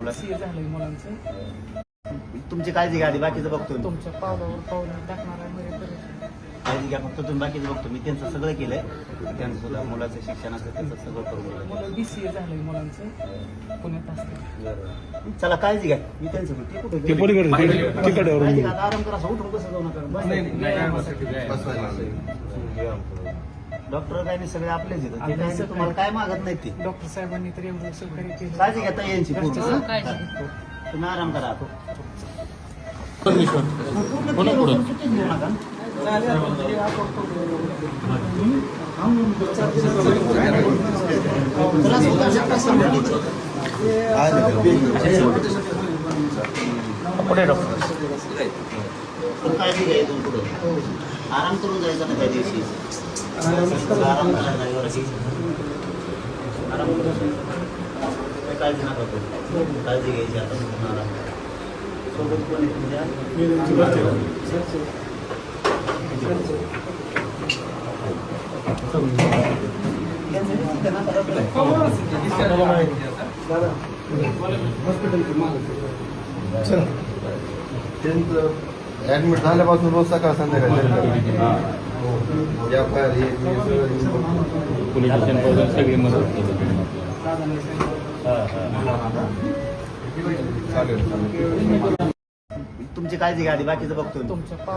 आपला सीए झालंय मुलांचं. तुमची काळजी घ्या आधी, बाकीचं बघतो मी. तुमच्या पावलावर पाऊल टाकणार आहे म्हणजे बरं. काळजी घ्या, फक्त तुम्ही बाकीचं बघतो मी. त्यांचं सगळं केलंय, त्यांचं सुद्धा मुलाचं शिक्षण असतं, त्यांचं सगळं करून दिलंय. मुलं BCA झालंय मुलांचं, पुण्यात असतं. चला काळजी घ्या, मी त्यांचं बोलतो. ते पलीकडे तिकडे काळजी घ्या, आता आराम करा, असं उठून कसं जाऊ नका. डॉक्टर काय नाही, सगळे आपलेच येतात, ते काय तुम्हाला काय मागत नाही ते. डॉक्टर साहेबांनी तर एवढं सहकार्य केलं. काळजी घेता यांची पूर्ण. तुम्ही आराम करा. पूर्ण सुट्टीच घेऊ नका. काळजी घ्या इथून पुढे. आराम करून जायचं ना त्या दिवशी. आराम करायला आराम करून काळजी नका करू. काळजी घ्यायची आता आराम. सोबत कोण आहे तुमच्या? त्यांचं ऍडमिट झाल्यापासून रोज सकाळ संध्याकाळी सगळी मदत केली. तुमची काळजी घ्या आधी, बाकीचं बघतो मी. तुमच्या पावला